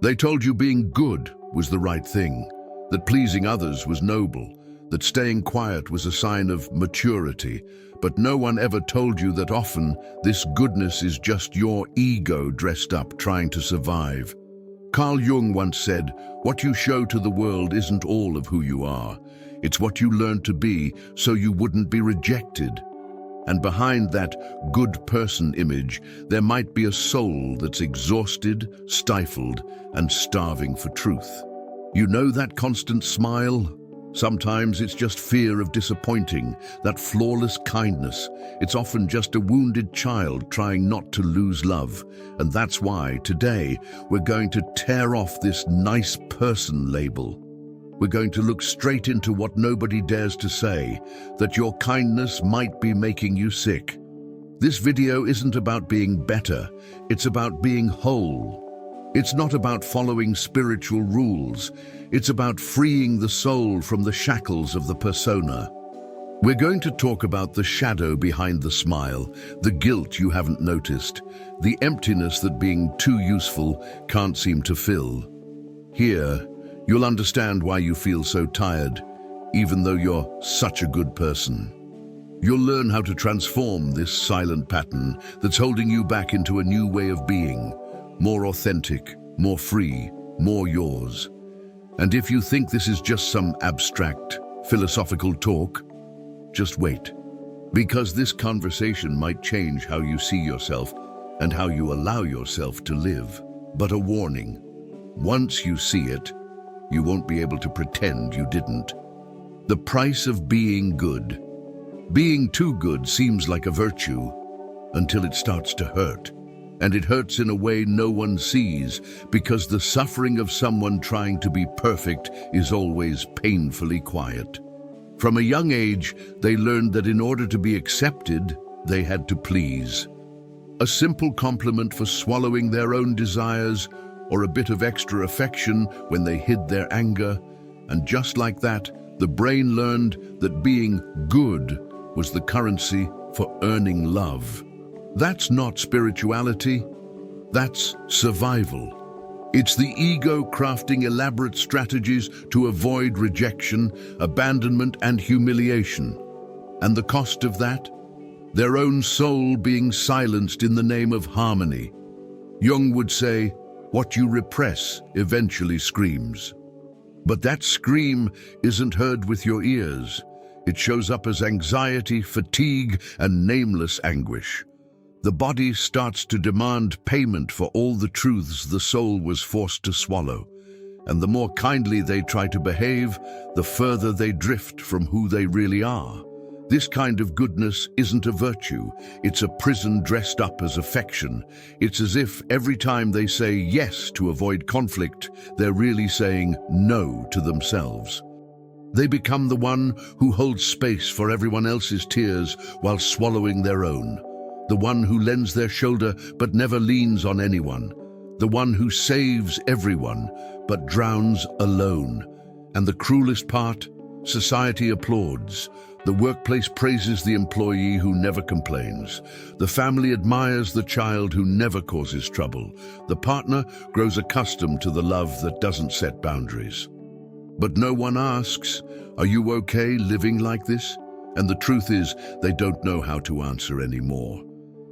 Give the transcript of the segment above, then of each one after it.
They told you being good was the right thing, that pleasing others was noble, that staying quiet was a sign of maturity, but no one ever told you that often this goodness is just your ego dressed up trying to survive. Carl Jung once said, "What you show to the world isn't all of who you are. It's what you learn to be so you wouldn't be rejected." And behind that good person image, there might be a soul that's exhausted, stifled, and starving for truth. You know that constant smile? Sometimes it's just fear of disappointing, that flawless kindness. It's often just a wounded child trying not to lose love. And that's why, today, we're going to tear off this nice person label. We're going to look straight into what nobody dares to say, that your kindness might be making you sick. This video isn't about being better, it's about being whole. It's not about following spiritual rules, it's about freeing the soul from the shackles of the persona. We're going to talk about the shadow behind the smile, the guilt you haven't noticed, the emptiness that being too useful can't seem to fill. Here, you'll understand why you feel so tired, even though you're such a good person. You'll learn how to transform this silent pattern that's holding you back into a new way of being, more authentic, more free, more yours. And if you think this is just some abstract, philosophical talk, just wait. Because this conversation might change how you see yourself and how you allow yourself to live. But a warning, once you see it, you won't be able to pretend you didn't. The price of being good. Being too good seems like a virtue until it starts to hurt. And it hurts in a way no one sees, because the suffering of someone trying to be perfect is always painfully quiet. From a young age, they learned that in order to be accepted, they had to please. A simple compliment for swallowing their own desires, or a bit of extra affection when they hid their anger. And just like that, the brain learned that being good was the currency for earning love. That's not spirituality, that's survival. It's the ego crafting elaborate strategies to avoid rejection, abandonment, and humiliation. And the cost of that? Their own soul being silenced in the name of harmony. Jung would say, what you repress eventually screams. But that scream isn't heard with your ears. It shows up as anxiety, fatigue, and nameless anguish. The body starts to demand payment for all the truths the soul was forced to swallow. And the more kindly they try to behave, the further they drift from who they really are. This kind of goodness isn't a virtue, it's a prison dressed up as affection. It's as if every time they say yes to avoid conflict, they're really saying no to themselves. They become the one who holds space for everyone else's tears while swallowing their own. The one who lends their shoulder but never leans on anyone. The one who saves everyone but drowns alone. And the cruelest part, society applauds. The workplace praises the employee who never complains. The family admires the child who never causes trouble. The partner grows accustomed to the love that doesn't set boundaries. But no one asks, are you okay living like this? And the truth is, they don't know how to answer anymore.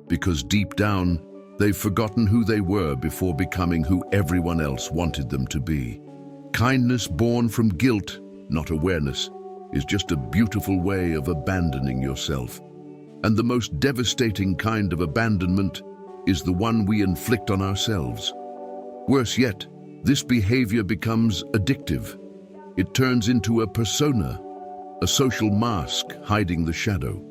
Because deep down, they've forgotten who they were before becoming who everyone else wanted them to be. Kindness born from guilt, not awareness, is just a beautiful way of abandoning yourself. And the most devastating kind of abandonment is the one we inflict on ourselves. Worse yet, this behavior becomes addictive. It turns into a persona, a social mask hiding the shadow.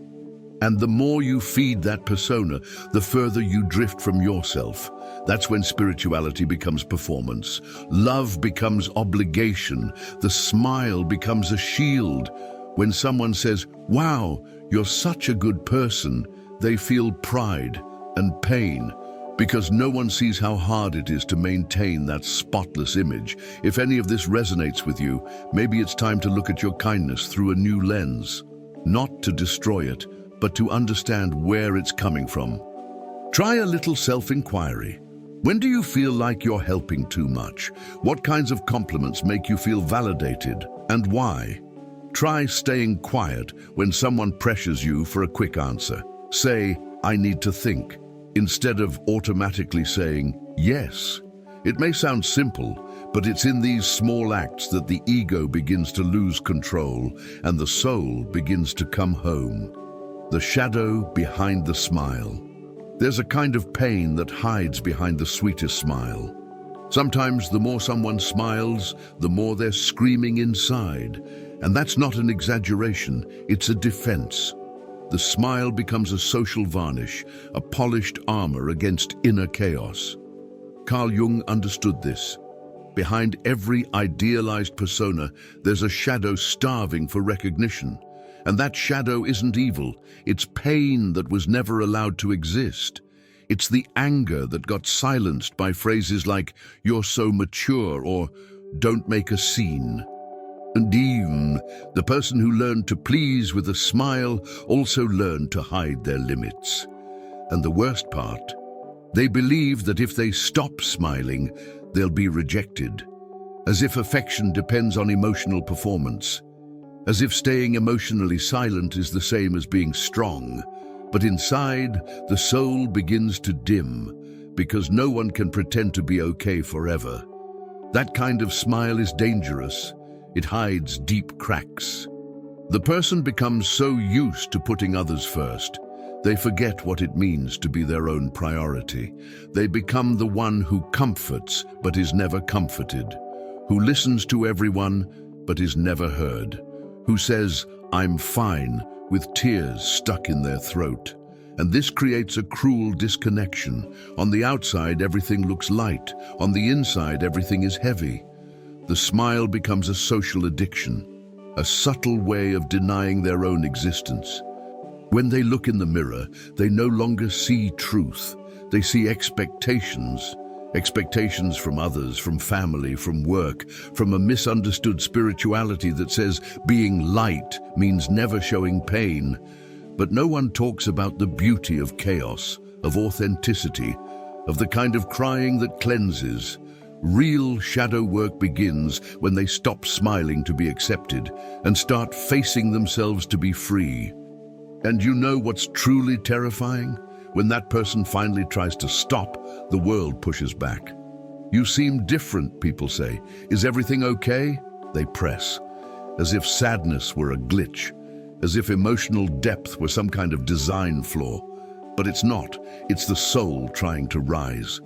And the more you feed that persona, the further you drift from yourself. That's when spirituality becomes performance. Love becomes obligation. The smile becomes a shield. When someone says, wow, you're such a good person, they feel pride and pain, because no one sees how hard it is to maintain that spotless image. If any of this resonates with you, maybe it's time to look at your kindness through a new lens. Not to destroy it, but to understand where it's coming from. Try a little self-inquiry. When do you feel like you're helping too much? What kinds of compliments make you feel validated, and why? Try staying quiet when someone pressures you for a quick answer. Say, "I need to think," instead of automatically saying, "yes." It may sound simple, but it's in these small acts that the ego begins to lose control and the soul begins to come home. The shadow behind the smile. There's a kind of pain that hides behind the sweetest smile. Sometimes the more someone smiles, the more they're screaming inside. And that's not an exaggeration, it's a defense. The smile becomes a social varnish, a polished armor against inner chaos. Carl Jung understood this. Behind every idealized persona, there's a shadow starving for recognition. And that shadow isn't evil, it's pain that was never allowed to exist. It's the anger that got silenced by phrases like, "You're so mature," or "Don't make a scene." And even the person who learned to please with a smile also learned to hide their limits. And the worst part, they believe that if they stop smiling, they'll be rejected. As if affection depends on emotional performance. As if staying emotionally silent is the same as being strong. But inside, the soul begins to dim, because no one can pretend to be okay forever. That kind of smile is dangerous. It hides deep cracks. The person becomes so used to putting others first, they forget what it means to be their own priority. They become the one who comforts but is never comforted, who listens to everyone but is never heard, who says, "I'm fine," with tears stuck in their throat. And this creates a cruel disconnection. On the outside, everything looks light. On the inside, everything is heavy. The smile becomes a social addiction, a subtle way of denying their own existence. When they look in the mirror, they no longer see truth. They see expectations. Expectations from others, from family, from work, from a misunderstood spirituality that says being light means never showing pain. But no one talks about the beauty of chaos, of authenticity, of the kind of crying that cleanses. Real shadow work begins when they stop smiling to be accepted and start facing themselves to be free. And you know what's truly terrifying? When that person finally tries to stop, the world pushes back. "You seem different," people say. "Is everything okay?" They press, as if sadness were a glitch, as if emotional depth were some kind of design flaw. But it's not. It's the soul trying to rise.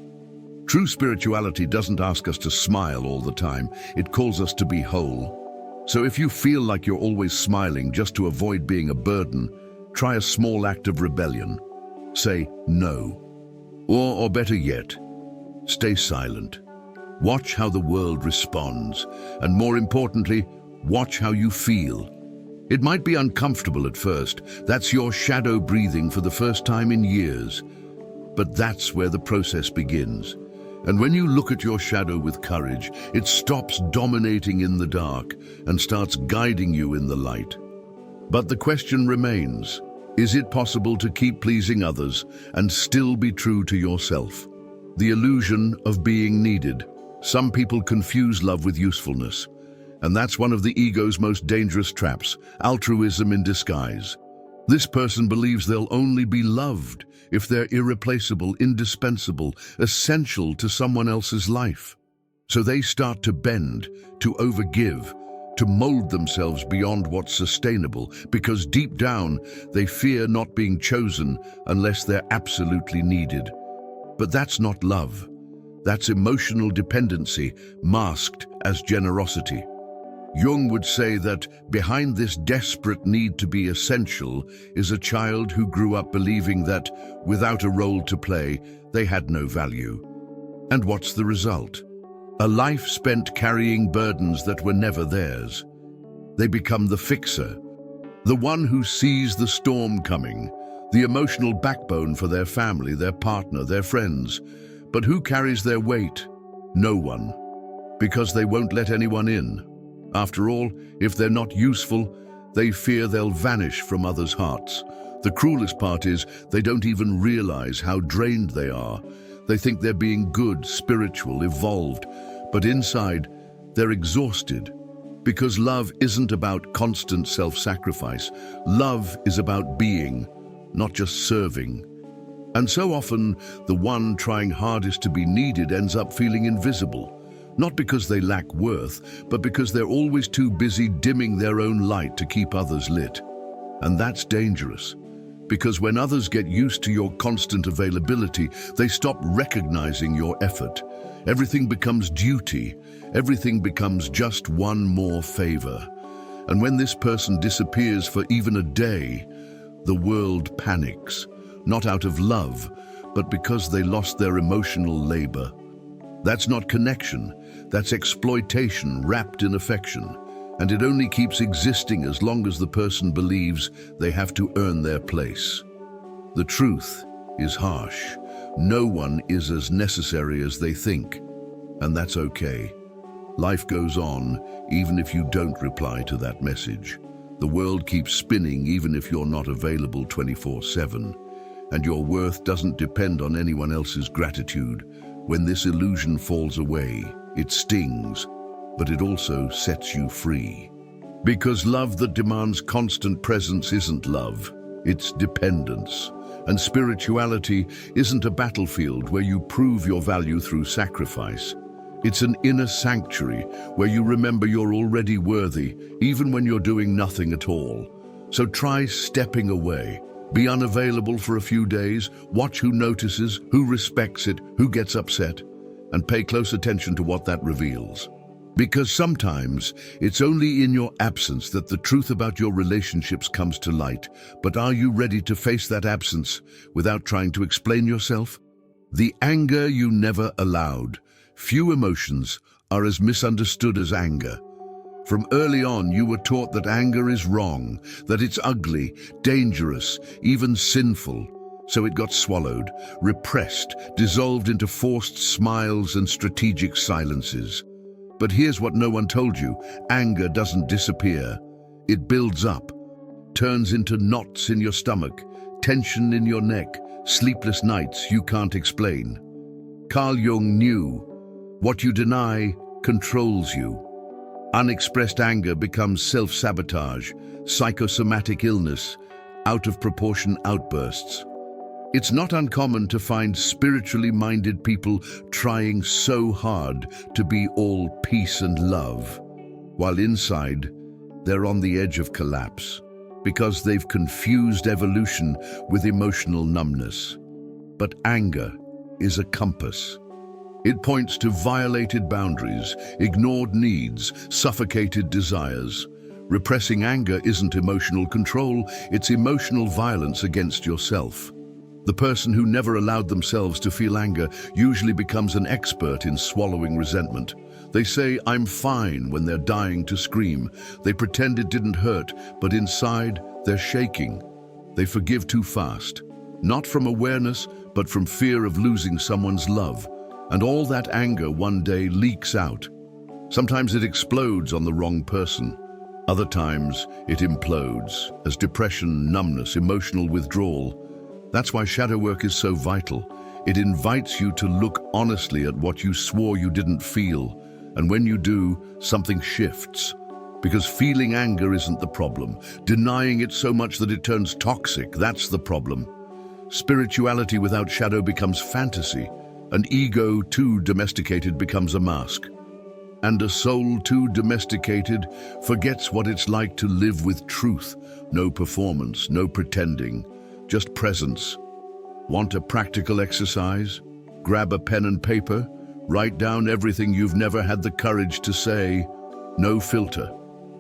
True spirituality doesn't ask us to smile all the time. It calls us to be whole. So if you feel like you're always smiling just to avoid being a burden, try a small act of rebellion. Say no. Or better yet, stay silent. Watch how the world responds. And more importantly, watch how you feel. It might be uncomfortable at first. That's your shadow breathing for the first time in years. But that's where the process begins. And when you look at your shadow with courage, it stops dominating in the dark and starts guiding you in the light. But the question remains, is it possible to keep pleasing others and still be true to yourself? The illusion of being needed. Some people confuse love with usefulness. And that's one of the ego's most dangerous traps, altruism in disguise. This person believes they'll only be loved if they're irreplaceable, indispensable, essential to someone else's life. So they start to bend, to overgive, to mold themselves beyond what's sustainable, because deep down they fear not being chosen unless they're absolutely needed. But that's not love. That's emotional dependency masked as generosity. Jung would say that behind this desperate need to be essential is a child who grew up believing that, without a role to play, they had no value. And what's the result? A life spent carrying burdens that were never theirs. They become the fixer, the one who sees the storm coming, the emotional backbone for their family, their partner, their friends. But who carries their weight? No one, because they won't let anyone in. After all, if they're not useful, they fear they'll vanish from others' hearts. The cruelest part is they don't even realize how drained they are. They think they're being good, spiritual, evolved, but inside, they're exhausted. Because love isn't about constant self-sacrifice. Love is about being, not just serving. And so often, the one trying hardest to be needed ends up feeling invisible. Not because they lack worth, but because they're always too busy dimming their own light to keep others lit. And that's dangerous. Because when others get used to your constant availability, they stop recognizing your effort. Everything becomes duty. Everything becomes just one more favor. And when this person disappears for even a day, the world panics. Not out of love, but because they lost their emotional labor. That's not connection. That's exploitation wrapped in affection. And it only keeps existing as long as the person believes they have to earn their place. The truth is harsh. No one is as necessary as they think. And that's okay. Life goes on, even if you don't reply to that message. The world keeps spinning even if you're not available 24/7. And your worth doesn't depend on anyone else's gratitude. When this illusion falls away, it stings, but it also sets you free. Because love that demands constant presence isn't love, it's dependence. And spirituality isn't a battlefield where you prove your value through sacrifice. It's an inner sanctuary where you remember you're already worthy, even when you're doing nothing at all. So try stepping away. Be unavailable for a few days, watch who notices, who respects it, who gets upset, and pay close attention to what that reveals. Because sometimes it's only in your absence that the truth about your relationships comes to light. But are you ready to face that absence without trying to explain yourself? The anger you never allowed. Few emotions are as misunderstood as anger. From early on, you were taught that anger is wrong, that it's ugly, dangerous, even sinful. So it got swallowed, repressed, dissolved into forced smiles and strategic silences. But here's what no one told you. Anger doesn't disappear. It builds up, turns into knots in your stomach, tension in your neck, sleepless nights you can't explain. Carl Jung knew, what you deny controls you. Unexpressed anger becomes self-sabotage, psychosomatic illness, out-of-proportion outbursts. It's not uncommon to find spiritually minded people trying so hard to be all peace and love, while inside, they're on the edge of collapse, because they've confused evolution with emotional numbness. But anger is a compass. It points to violated boundaries, ignored needs, suffocated desires. Repressing anger isn't emotional control, it's emotional violence against yourself. The person who never allowed themselves to feel anger usually becomes an expert in swallowing resentment. They say, "I'm fine," when they're dying to scream. They pretend it didn't hurt, but inside, they're shaking. They forgive too fast, not from awareness, but from fear of losing someone's love. And all that anger one day leaks out. Sometimes it explodes on the wrong person. Other times it implodes as depression, numbness, emotional withdrawal. That's why shadow work is so vital. It invites you to look honestly at what you swore you didn't feel. And when you do, something shifts. Because feeling anger isn't the problem. Denying it so much that it turns toxic, that's the problem. Spirituality without shadow becomes fantasy. An ego too domesticated becomes a mask. And a soul too domesticated forgets what it's like to live with truth. No performance, no pretending, just presence. Want a practical exercise? Grab a pen and paper, write down everything you've never had the courage to say. No filter,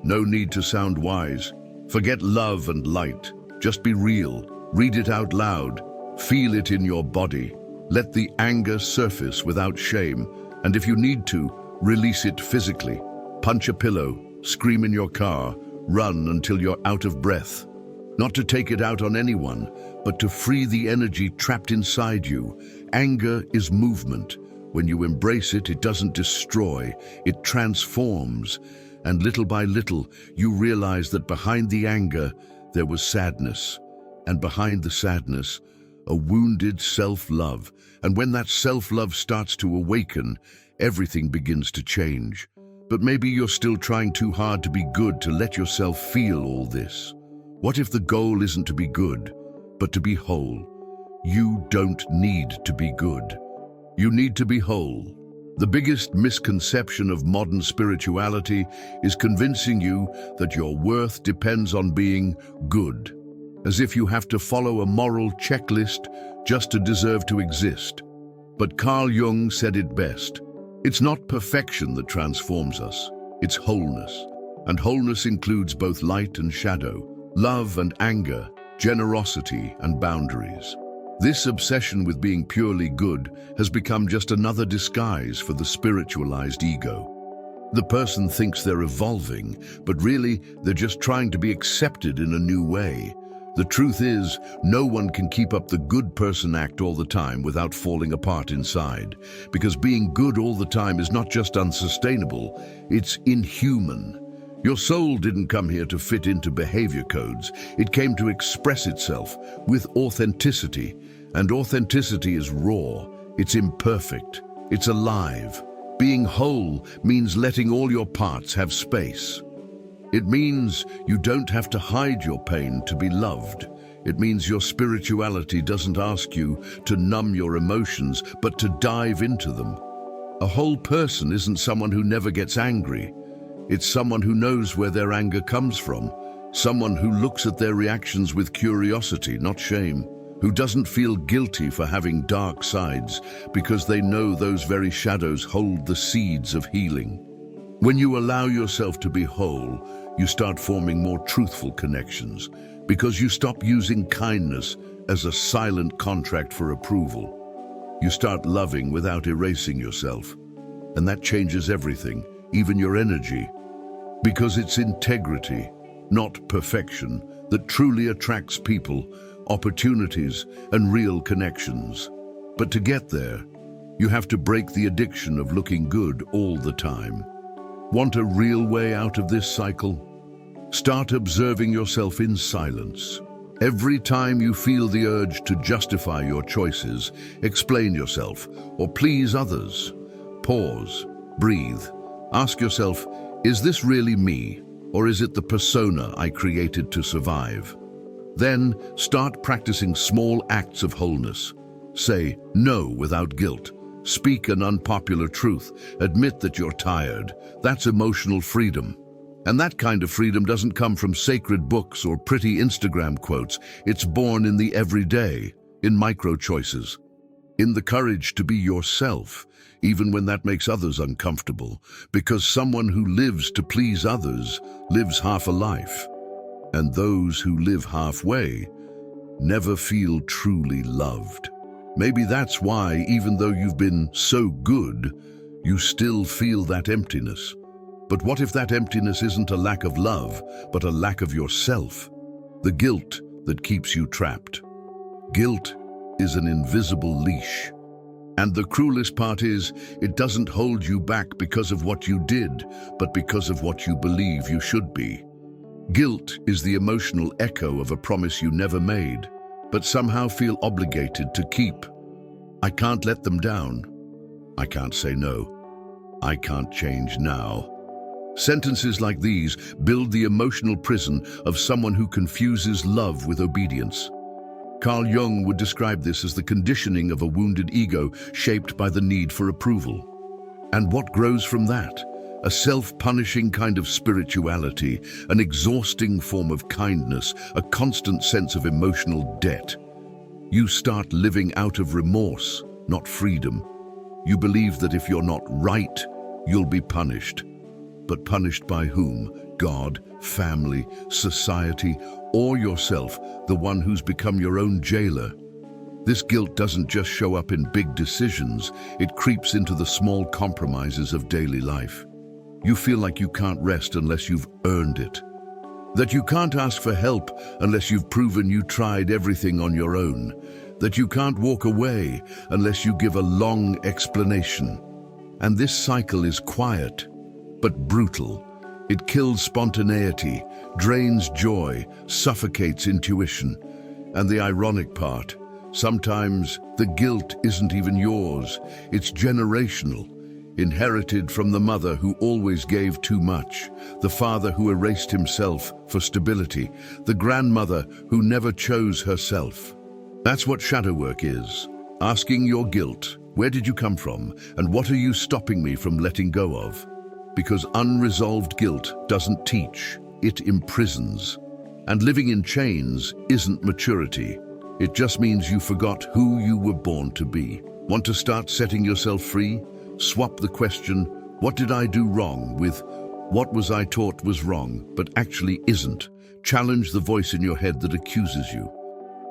no need to sound wise. Forget love and light, just be real. Read it out loud, feel it in your body. Let the anger surface without shame, and if you need to, release it physically. Punch a pillow, scream in your car, run until you're out of breath. Not to take it out on anyone, but to free the energy trapped inside you. Anger is movement. When you embrace it, it doesn't destroy, it transforms. And little by little, you realize that behind the anger, there was sadness. And behind the sadness, a wounded self-love. And when that self-love starts to awaken, everything begins to change. But maybe you're still trying too hard to be good to let yourself feel all this. What if the goal isn't to be good, but to be whole? You don't need to be good. You need to be whole. The biggest misconception of modern spirituality is convincing you that your worth depends on being good, as if you have to follow a moral checklist just to deserve to exist. But Carl Jung said it best. It's not perfection that transforms us, it's wholeness. And wholeness includes both light and shadow, love and anger, generosity and boundaries. This obsession with being purely good has become just another disguise for the spiritualized ego. The person thinks they're evolving, but really they're just trying to be accepted in a new way. The truth is, no one can keep up the good person act all the time without falling apart inside. Because being good all the time is not just unsustainable, it's inhuman. Your soul didn't come here to fit into behavior codes. It came to express itself with authenticity. And authenticity is raw, it's imperfect, it's alive. Being whole means letting all your parts have space. It means you don't have to hide your pain to be loved. It means your spirituality doesn't ask you to numb your emotions, but to dive into them. A whole person isn't someone who never gets angry. It's someone who knows where their anger comes from. Someone who looks at their reactions with curiosity, not shame. Who doesn't feel guilty for having dark sides because they know those very shadows hold the seeds of healing. When you allow yourself to be whole, you start forming more truthful connections because you stop using kindness as a silent contract for approval. You start loving without erasing yourself, and that changes everything, even your energy, because it's integrity, not perfection, that truly attracts people, opportunities, and real connections. But to get there, you have to break the addiction of looking good all the time. Want a real way out of this cycle? Start observing yourself in silence. Every time you feel the urge to justify your choices, explain yourself, or please others, pause, breathe. Ask yourself, is this really me, or is it the persona I created to survive? Then start practicing small acts of wholeness. Say no without guilt. Speak an unpopular truth. Admit that you're tired. That's emotional freedom. And that kind of freedom doesn't come from sacred books or pretty Instagram quotes. It's born in the everyday, in micro choices, in the courage to be yourself, even when that makes others uncomfortable, because someone who lives to please others lives half a life. And those who live halfway never feel truly loved. Maybe that's why, even though you've been so good, you still feel that emptiness. But what if that emptiness isn't a lack of love, but a lack of yourself? The guilt that keeps you trapped. Guilt is an invisible leash. And the cruelest part is, it doesn't hold you back because of what you did, but because of what you believe you should be. Guilt is the emotional echo of a promise you never made, but somehow feel obligated to keep. I can't let them down. I can't say no. I can't change now. Sentences like these build the emotional prison of someone who confuses love with obedience. Carl Jung would describe this as the conditioning of a wounded ego shaped by the need for approval. And what grows from that? A self-punishing kind of spirituality, an exhausting form of kindness, a constant sense of emotional debt. You start living out of remorse, not freedom. You believe that if you're not right, you'll be punished. But punished by whom? God, family, society, or yourself, the one who's become your own jailer. This guilt doesn't just show up in big decisions, it creeps into the small compromises of daily life. You feel like you can't rest unless you've earned it. That you can't ask for help unless you've proven you tried everything on your own. That you can't walk away unless you give a long explanation. And this cycle is quiet, but brutal. It kills spontaneity, drains joy, suffocates intuition. And the ironic part, Sometimes the guilt isn't even yours, it's generational, inherited from the mother who always gave too much, the father who erased himself for stability, the grandmother who never chose herself. That's what shadow work is, asking your guilt, where did you come from, and what are you stopping me from letting go of? Because unresolved guilt doesn't teach, it imprisons. And living in chains isn't maturity. It just means you forgot who you were born to be. Want to start setting yourself free? Swap the question, what did I do wrong, with what was I taught was wrong, but actually isn't. Challenge the voice in your head that accuses you.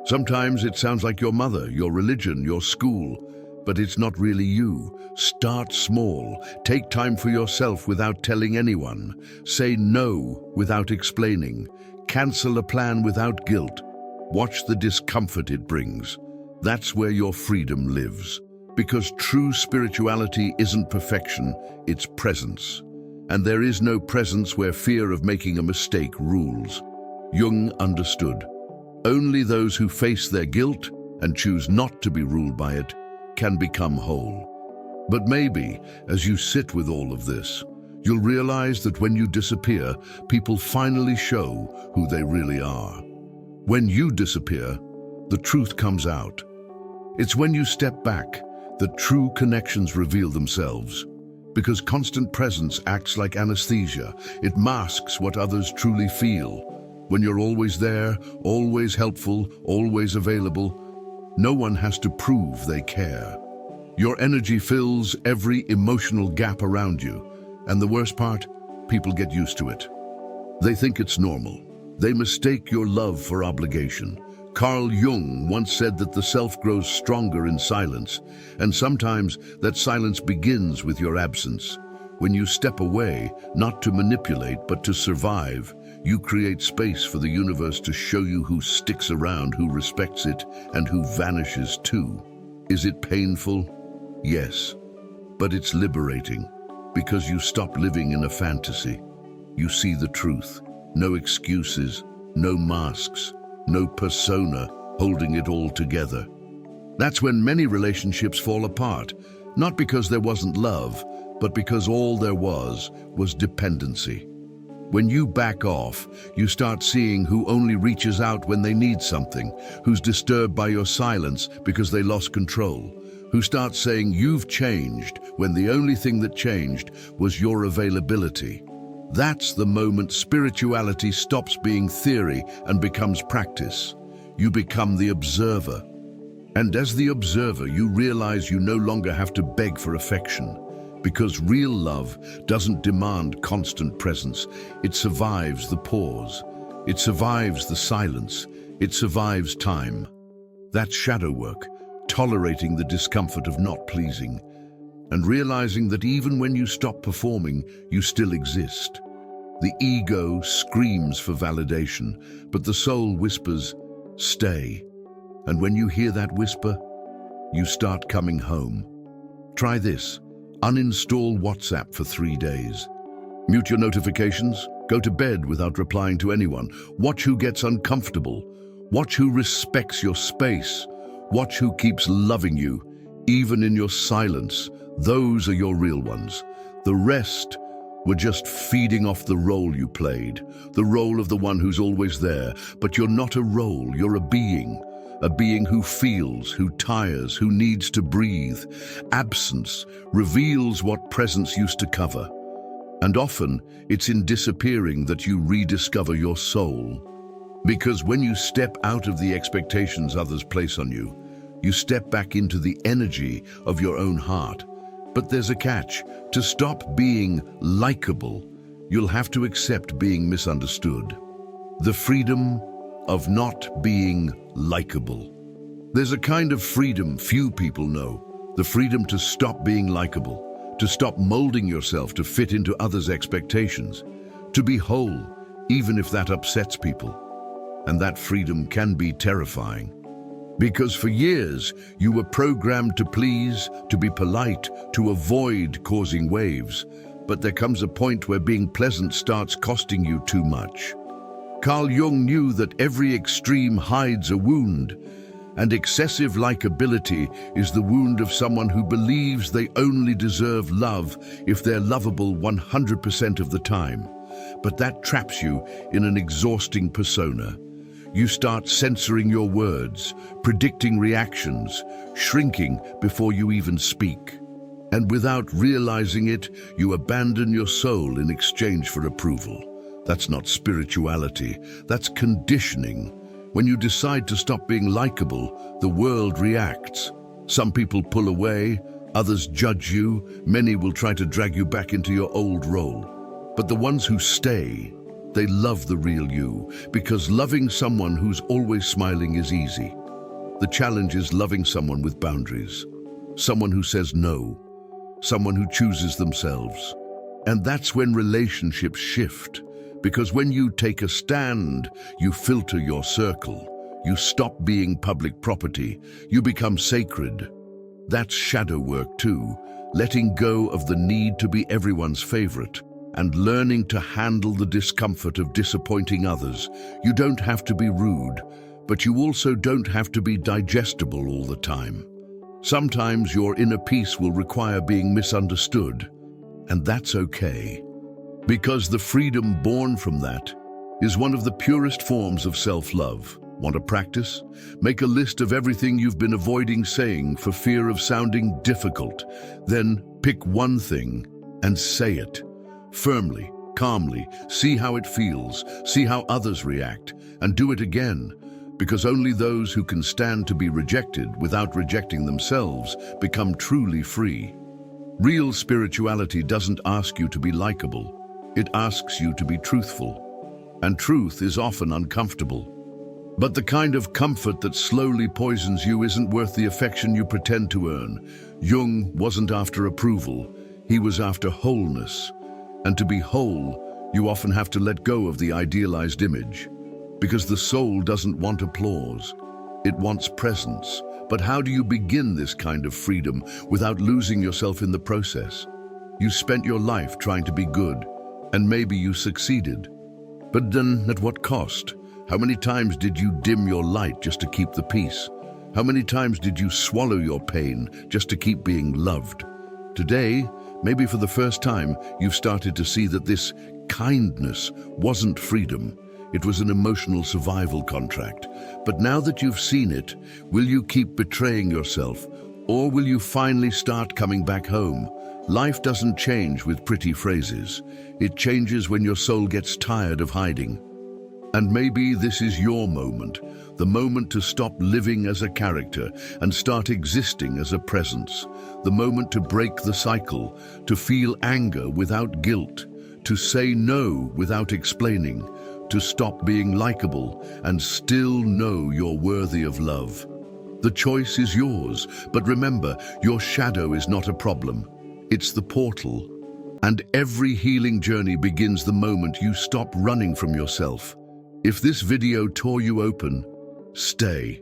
Sometimes it sounds like your mother, your religion, your school, but it's not really you. Start small. Take time for yourself without telling anyone. Say no without explaining. Cancel a plan without guilt. Watch the discomfort it brings. That's where your freedom lives. Because true spirituality isn't perfection, it's presence. And there is no presence where fear of making a mistake rules. Jung understood. Only those who face their guilt and choose not to be ruled by it can become whole. But maybe, as you sit with all of this, you'll realize that when you disappear, people finally show who they really are. When you disappear, the truth comes out. It's when you step back that true connections reveal themselves. Because constant presence acts like anesthesia. It masks what others truly feel. When you're always there, always helpful, always available, no one has to prove they care. Your energy fills every emotional gap around you. And the worst part, people get used to it. They think it's normal. They mistake your love for obligation. Carl Jung once said that the self grows stronger in silence, and sometimes that silence begins with your absence. When you step away, not to manipulate but to survive, you create space for the universe to show you who sticks around, who respects it, and who vanishes too. Is it painful? Yes, but it's liberating, because you stop living in a fantasy. You see the truth. No excuses, no masks, no persona holding it all together. That's when many relationships fall apart, not because there wasn't love, but because all there was dependency. When you back off, you start seeing who only reaches out when they need something, who's disturbed by your silence because they lost control, who starts saying you've changed when the only thing that changed was your availability. That's the moment spirituality stops being theory and becomes practice. You become the observer. And as the observer, you realize you no longer have to beg for affection, because real love doesn't demand constant presence. It survives the pause. It survives the silence. It survives time. That's shadow work, tolerating the discomfort of not pleasing, and realizing that even when you stop performing, you still exist. The ego screams for validation, but the soul whispers, stay. And when you hear that whisper, you start coming home. Try this. Uninstall WhatsApp for 3 days. Mute your notifications. Go to bed without replying to anyone. Watch who gets uncomfortable. Watch who respects your space. Watch who keeps loving you, even in your silence. Those are your real ones. The rest were just feeding off the role you played, the role of the one who's always there. But you're not a role, you're a being who feels, who tires, who needs to breathe. Absence reveals what presence used to cover. And often, it's in disappearing that you rediscover your soul. Because when you step out of the expectations others place on you, you step back into the energy of your own heart. But there's a catch. To stop being likable, you'll have to accept being misunderstood. The freedom of not being likable. There's a kind of freedom few people know. The freedom to stop being likable, to stop molding yourself to fit into others' expectations, to be whole, even if that upsets people. And that freedom can be terrifying. Because for years, you were programmed to please, to be polite, to avoid causing waves. But there comes a point where being pleasant starts costing you too much. Carl Jung knew that every extreme hides a wound, And excessive likability is the wound of someone who believes they only deserve love if they're lovable 100% of the time. But that traps you in an exhausting persona. You start censoring your words, predicting reactions, shrinking before you even speak. And without realizing it, you abandon your soul in exchange for approval. That's not spirituality, that's conditioning. When you decide to stop being likable, the world reacts. Some people pull away, others judge you, many will try to drag you back into your old role. But the ones who stay, they love the real you, because loving someone who's always smiling is easy. The challenge is loving someone with boundaries, someone who says no, someone who chooses themselves. And that's when relationships shift. Because when you take a stand, you filter your circle. You stop being public property. You become sacred. That's shadow work too, letting go of the need to be everyone's favorite and learning to handle the discomfort of disappointing others. You don't have to be rude, but you also don't have to be digestible all the time. Sometimes your inner peace will require being misunderstood, and that's okay. Because the freedom born from that is one of the purest forms of self-love. Want to practice? Make a list of everything you've been avoiding saying for fear of sounding difficult. Then pick one thing and say it. Firmly, calmly, see how it feels, see how others react, and do it again. Because only those who can stand to be rejected without rejecting themselves become truly free. Real spirituality doesn't ask you to be likable. It asks you to be truthful, and truth is often uncomfortable. But the kind of comfort that slowly poisons you isn't worth the affection you pretend to earn. Jung wasn't after approval, he was after wholeness. And to be whole, you often have to let go of the idealized image. Because the soul doesn't want applause, it wants presence. But how do you begin this kind of freedom without losing yourself in the process? You spent your life trying to be good, and maybe you succeeded. But then at what cost? How many times did you dim your light just to keep the peace? How many times did you swallow your pain just to keep being loved? Today, maybe for the first time, you've started to see that this kindness wasn't freedom. It was an emotional survival contract. But now that you've seen it, will you keep betraying yourself? Or will you finally start coming back home? Life doesn't change with pretty phrases. It changes when your soul gets tired of hiding. And maybe this is your moment, the moment to stop living as a character and start existing as a presence, the moment to break the cycle, to feel anger without guilt, to say no without explaining, to stop being likable and still know you're worthy of love. The choice is yours, but remember, your shadow is not a problem. It's the portal. And every healing journey begins the moment you stop running from yourself. If this video tore you open, stay.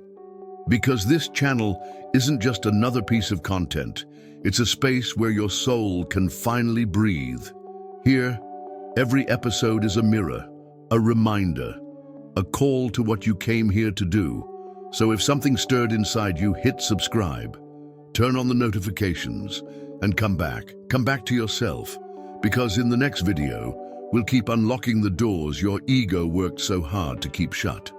Because this channel isn't just another piece of content. It's a space where your soul can finally breathe. Here, every episode is a mirror, a reminder, a call to what you came here to do. So if something stirred inside you, hit subscribe, turn on the notifications, and come back to yourself. Because in the next video, we'll keep unlocking the doors your ego worked so hard to keep shut.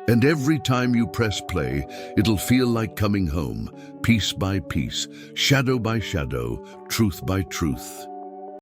And every time you press play, it'll feel like coming home, piece by piece, shadow by shadow, truth by truth.